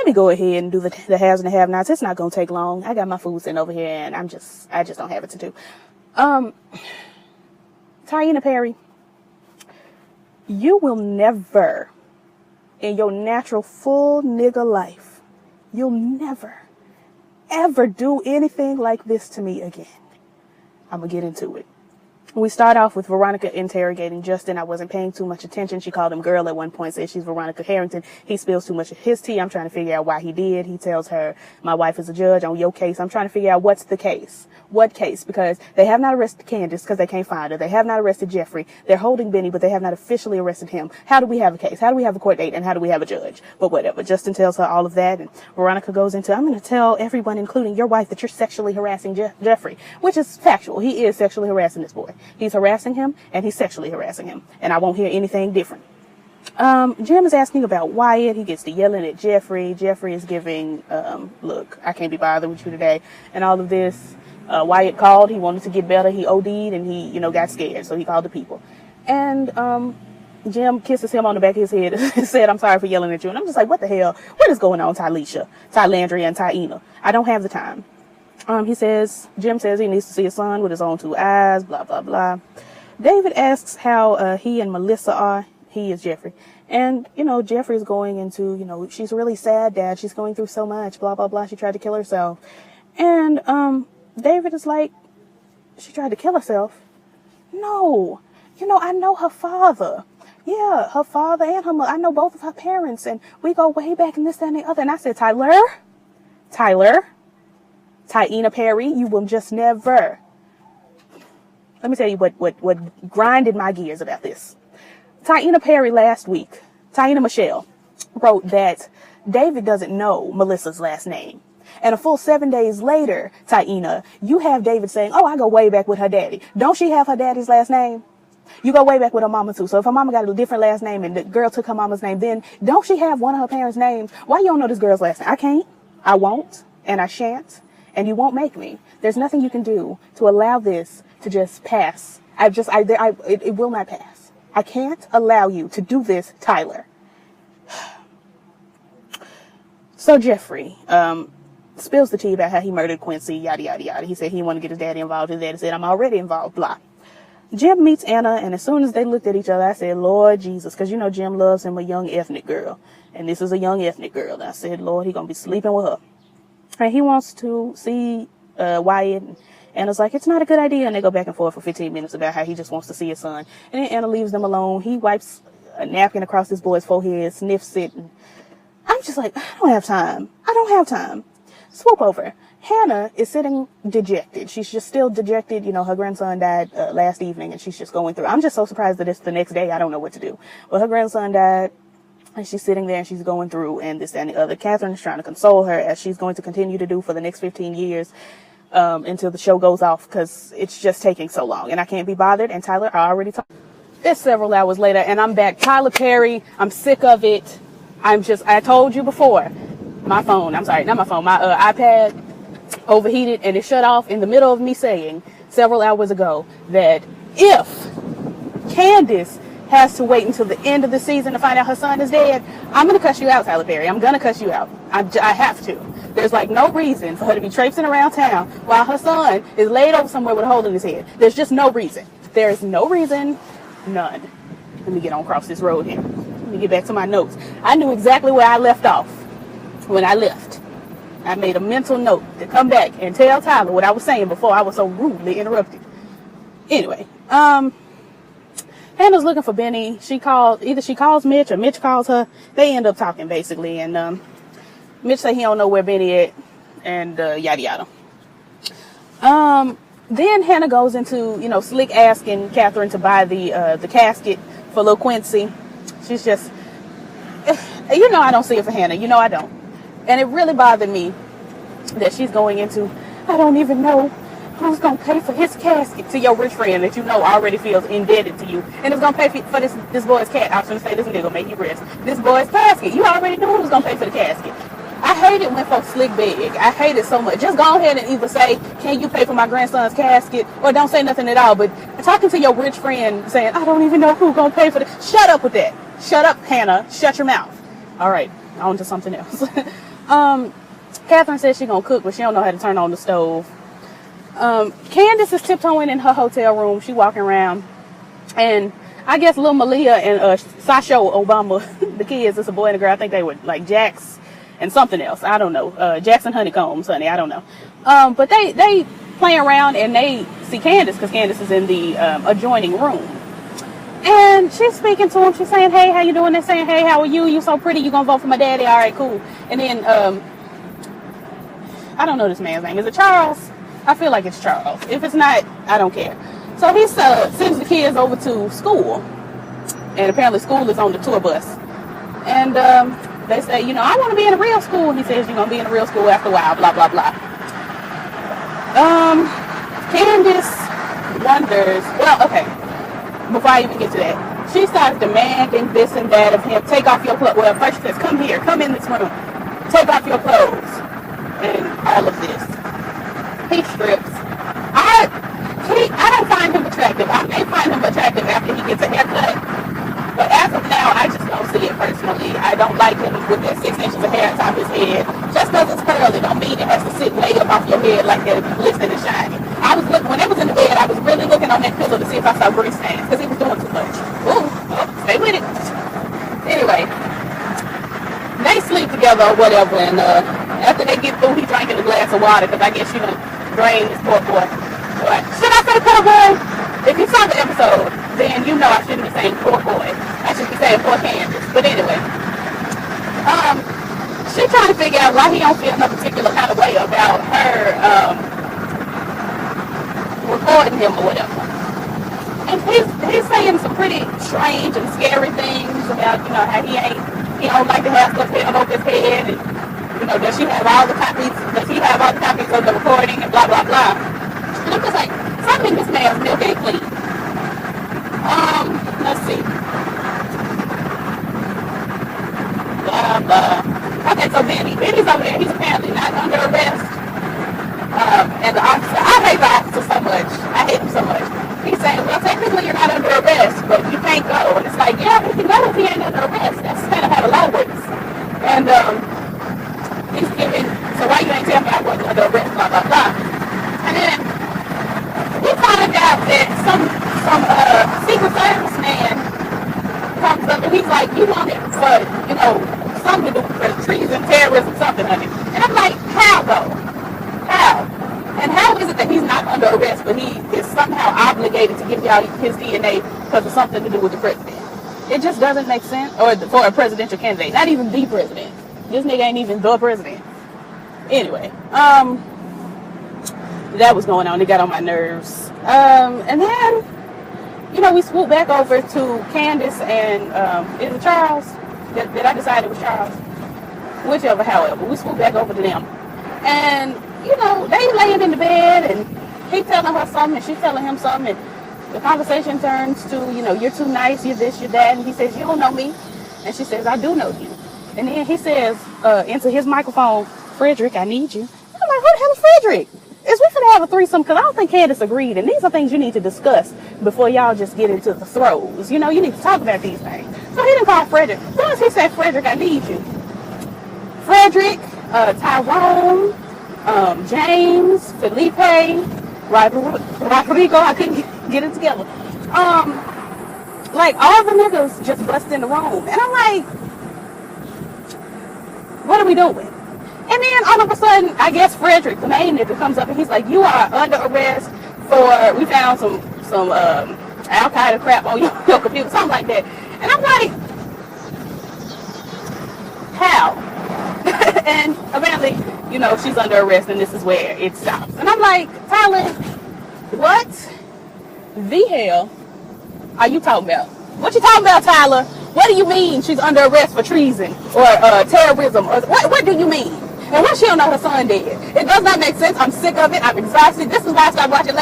let me go ahead and do the haves and the have-nots. It's not going to take long. I got my food sitting over here, and I just don't have it to do. Taina Perry, you will never, in your natural full nigga life, you'll never, ever do anything like this to me again. I'm going to get into it. We start off with Veronica interrogating Justin. I wasn't paying too much attention. She called him girl at one point, said she's Veronica Harrington. He spills too much of his tea. I'm trying to figure out why he did. He tells her, my wife is a judge on your case. I'm trying to figure out what's the case. What case? Because they have not arrested Candace because they can't find her. They have not arrested Jeffrey. They're holding Benny, but they have not officially arrested him. How do we have a case? How do we have a court date? And how do we have a judge? But whatever. Justin tells her all of that, and Veronica goes into, I'm going to tell everyone, including your wife, that you're sexually harassing Jeffrey, which is factual. He is sexually harassing this boy. He's harassing him, and he's sexually harassing him. And I won't hear anything different. Jim is asking about Wyatt. He gets to yelling at Jeffrey. Jeffrey is giving, look, I can't be bothered with you today. And all of this. Wyatt called. He wanted to get better. He OD'd and he, got scared. So he called the people. And Jim kisses him on the back of his head and said, I'm sorry for yelling at you. And I'm just like, what the hell? What is going on, Tylandria, and Taina? I don't have the time. Jim says he needs to see his son with his own 2 eyes, blah, blah, blah. David asks how he and Melissa are. He is Jeffrey. And, Jeffrey's going into, she's really sad, Dad. She's going through so much, blah, blah, blah. She tried to kill herself. And, David is like, she tried to kill herself? No. I know her father. Yeah, her father and her mother. I know both of her parents, and we go way back and this, that, and the other. And I said, Taina Perry, you will just never. Let me tell you what grinded my gears about this. Taina Perry last week, Taina Michelle, wrote that David doesn't know Melissa's last name. And a full 7 days later, Taina, you have David saying, oh, I go way back with her daddy. Don't she have her daddy's last name? You go way back with her mama too. So if her mama got a different last name and the girl took her mama's name, then don't she have one of her parents' names? Why you don't know this girl's last name? I can't, I won't, and I shan't, and you won't make me. There's nothing you can do to allow this to just pass. It will not pass. I can't allow you to do this, Tyler. So Jeffrey, spills the tea about how he murdered Quincy, yada, yada, yada. He said he wanted to get his daddy involved. His daddy said, I'm already involved, blah. Jim meets Anna, and as soon as they looked at each other, I said, Lord Jesus, because Jim loves him a young ethnic girl. And this is a young ethnic girl. And I said, Lord, he going to be sleeping with her. And he wants to see Wyatt, and Anna's like, it's not a good idea. And they go back and forth for 15 minutes about how he just wants to see his son. And then Anna leaves them alone. He wipes a napkin across this boy's forehead, sniffs it. And I'm just like, I don't have time. Swoop over. Hannah is sitting dejected. She's just still dejected. Her grandson died last evening, and she's just going through. I'm just so surprised that it's the next day. I don't know what to do. Well, her grandson died, and she's sitting there, and she's going through, and this, that, and the other. Catherine is trying to console her, as she's going to continue to do for the next 15 years until the show goes off, because it's just taking so long, and I can't be bothered. And Tyler, I already talked. It's several hours later, and I'm back. Tyler Perry, I'm sick of it. I told you before. My phone, I'm sorry, not my phone, my iPad overheated, and it shut off in the middle of me saying several hours ago that if Candace has to wait until the end of the season to find out her son is dead, I'm going to cuss you out, Tyler Perry. I'm going to cuss you out. I have to. There's no reason for her to be traipsing around town while her son is laid over somewhere with a hole in his head. There's just no reason. There is no reason. None. Let me get on across this road here. Let me get back to my notes. I knew exactly where I left off when I left. I made a mental note to come back and tell Tyler what I was saying before I was so rudely interrupted. Anyway, Hannah's looking for Benny. Either she calls Mitch or Mitch calls her. They end up talking basically, and Mitch say he don't know where Benny at, and yada yada. Then Hannah goes into Slick asking Catherine to buy the casket for little Quincy. She's just I don't see it for Hannah. I don't. And it really bothered me that she's going into, I don't even know who's going to pay for his casket, to your rich friend that already feels indebted to you. And it's going to pay for this boy's cat. I was going to say this nigga make you rich. This boy's casket. You already knew who was going to pay for the casket. I hate it when folks slick big. I hate it so much. Just go ahead and either say, can you pay for my grandson's casket? Or don't say nothing at all. But talking to your rich friend saying, I don't even know who's going to pay for it. Shut up with that. Shut up, Hannah. Shut your mouth. All right. On to something else. Catherine says she gonna cook, but she don't know how to turn on the stove. Candace is tiptoeing in her hotel room. She walking around, and I guess little Malia and Sasha Obama, the kids, it's a boy and a girl. I think they were like Jax and something else. I don't know. Jackson Honeycombs, honey. I don't know. But they playing around, and they see Candace because Candace is in the adjoining room. And she's speaking to him. She's saying, hey, how you doing? They're saying, hey, how are you? You so pretty. You gonna vote for my daddy? All right, cool. And then, I don't know this man's name. Is it Charles? I feel like it's Charles. If it's not, I don't care. So he sends the kids over to school. And apparently school is on the tour bus. And they say, you know, I want to be in a real school. He says, you're going to be in a real school after a while, blah, blah, blah. Candace wonders, well, okay. Before I even get to that, she starts demanding this and that of him. Take off your clothes. Well, first she says, come here, come in this room. Take off your clothes. And all of this. He strips. I don't find him attractive. I may find him attractive after he gets a haircut. But as of now, I just don't see it personally. I don't like him with that 6 inches of hair on top of his head. Just because it's curly don't mean it has to sit way up off your head like that, glistening and shining. I was looking, when it was in the bed, I was really looking on that pillow to see if I saw grease stains because he was doing too much. Ooh, stay with it. Anyway, they sleep together or whatever, and after they get through, he drinking a glass of water because I guess she done drained his poor boy. But should I say poor boy? If you saw the episode, then you know I shouldn't be saying poor boy. I should be saying poor Candace. But anyway, she trying to figure out why he don't feel no particular kind of way about her recording him or whatever. And he's saying some pretty strange and scary things about, you know, how he don't like to have stuff held over his head, and you know, does he have all the copies of the recording and blah blah blah. And I'm just like, something in this man's milk ain't clean. Let's see. Blah blah. Okay, so Benny's over there. He's apparently not under arrest. And the officer, I hate the officer so much. I hate him so much. He's saying, well, technically you're not under arrest, but you can't go. And it's like, yeah, we can go if he ain't under arrest. That's kind of how the law works. And he's giving, so why you ain't tell me I wasn't under arrest, blah, blah, blah. And then we find out that some Secret Service man comes up and he's like, you want it for, you know, something to do with treason, terrorism, something of it. And I'm like, how though? How? And how is it that he's not under arrest, but he is somehow obligated to give y'all his DNA because of something to do with the president? It just doesn't make sense. Or for a presidential candidate. Not even the president. This nigga ain't even the president. Anyway. That was going on. It got on my nerves. And then, you know, we swooped back over to Candace and, is it Charles? Did I decide it was Charles? Whichever, however. We swooped back over to them. And, you know, they laying in the bed and he telling her something and she's telling him something, and the conversation turns to, you know, you're too nice, you're this, you're that, and he says, you don't know me. And she says, I do know you. And then he says, into his microphone, Frederick, I need you. I'm like, who the hell is Frederick? Is we finna have a threesome? Because I don't think Candace agreed, and these are things you need to discuss before y'all just get into the throes. You know, you need to talk about these things. So he didn't call Frederick. As soon as he said, Frederick, I need you. Frederick, Tyrone, James, Felipe, Rodrigo, I couldn't get it together. Like, all the niggas just bust in the room. And I'm like, what are we doing? And then all of a sudden, I guess Frederick, the main nigga, comes up and he's like, you are under arrest for, we found some Al-Qaeda crap on your computer, something like that. And I'm like, how? And apparently, you know, she's under arrest and this is where it stops. And I'm like, Tyler, what the hell are you talking about? What you talking about, Tyler? What do you mean she's under arrest for treason or terrorism? Or what do you mean? And why she don't know her son dead? It does not make sense. I'm sick of it. I'm exhausted. This is why I stopped watching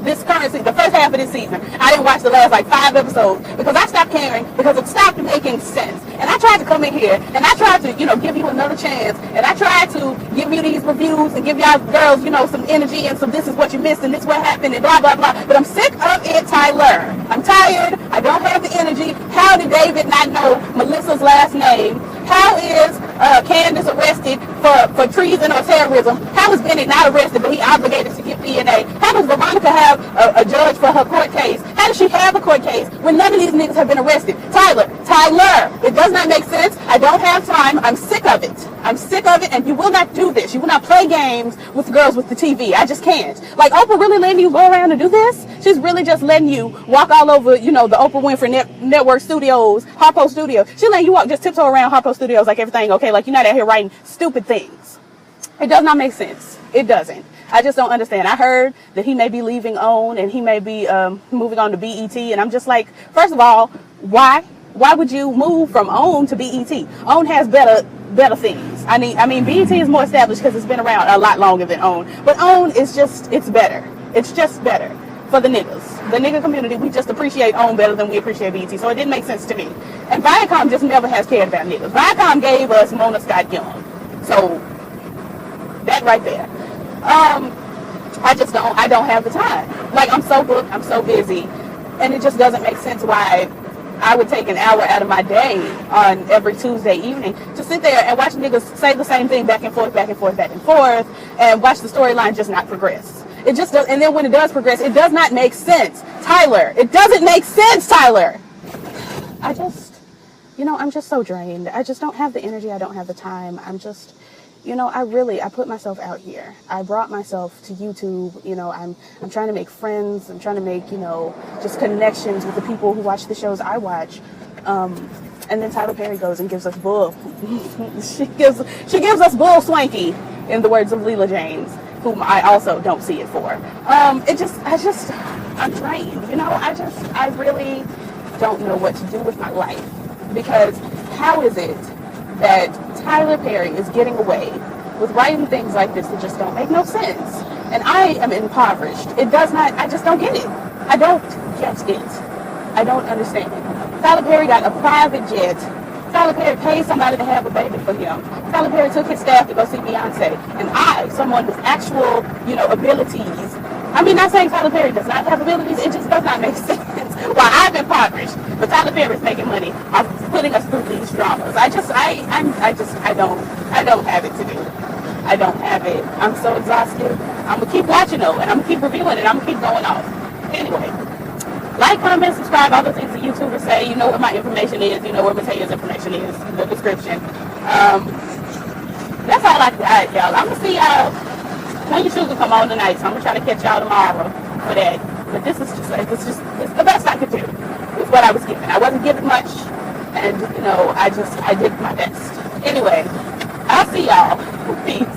this current season, the first half of this season. I didn't watch the last like 5 episodes because I stopped caring because it stopped making sense. And I tried to come in here and I tried to, you know, give you another chance. And I tried to give you these reviews and give y'all girls, you know, some energy and some this is what you missed and this is what happened and blah, blah, blah. But I'm sick of it, Tyler. I'm tired. I don't have the energy. How did David not know Melissa's last name? How is Candace arrested for treason or terrorism? How is Bennett not arrested, but he obligated to give DNA? How does Veronica have a judge for her court case? How does she have a court case when none of these niggas have been arrested? Tyler, it does not make sense. I don't have time. I'm sick of it. I'm sick of it, and you will not do this. You will not play games with girls with the TV. I just can't. Like, Oprah really letting you go around and do this? She's really just letting you walk all over, the Oprah Winfrey Network Studios, Harpo Studios. She's letting you walk, just tiptoe around Harpo Studios like everything okay, like you're not out here writing stupid things. It does not make sense. It doesn't. I just don't understand. I heard that he may be leaving OWN and he may be moving on to BET, and I'm just like, first of all, why? Why would you move from OWN to BET? OWN has better things. I mean, BET is more established because it's been around a lot longer than OWN. But OWN is it's better. It's just better for the niggas. The nigga community, we just appreciate OWN better than we appreciate BET. So it didn't make sense to me. And Viacom just never has cared about niggas. Viacom gave us Mona Scott Young. So that right there. I don't have the time. Like, I'm so booked, I'm so busy. And it just doesn't make sense why I would take an hour out of my day on every Tuesday evening to sit there and watch niggas say the same thing back and forth, and watch the storyline just not progress. It just does, and then when it does progress, it does not make sense. Tyler, it doesn't make sense, Tyler. I'm just so drained. I just don't have the energy. I don't have the time. I'm just, I put myself out here. I brought myself to YouTube. I'm trying to make friends. I'm trying to make, just connections with the people who watch the shows I watch. And then Tyler Perry goes and gives us bull. she gives us bull swanky, in the words of Leela James, whom I also don't see it for. I'm drained. I really don't know what to do with my life, because how is it that Tyler Perry is getting away with writing things like this that just don't make no sense? And I am impoverished. I just don't get it. I don't get it. I don't understand it. Tyler Perry got a private jet. Tyler Perry paid somebody to have a baby for him. Tyler Perry took his staff to go see Beyonce. And someone with actual, abilities. I mean, not saying Tyler Perry does not have abilities. It just does not make sense. Why I'm impoverished, but Tyler Perry is making money off putting us through these dramas. I don't have it to do. I don't have it. I'm so exhausted. I'm gonna keep watching though, and I'm gonna keep reviewing it. I'm gonna keep going off. Anyway, like, comment, subscribe, all the things that YouTubers say. You know what my information is. You know where Matea's information is in the description. That's all I got, y'all. I'm gonna see y'all when your shoes will come on tonight. So I'm gonna try to catch y'all tomorrow for that. But this is it's the best I could do. It's what I was given. I wasn't given much, and I did my best. Anyway, I'll see y'all. Peace.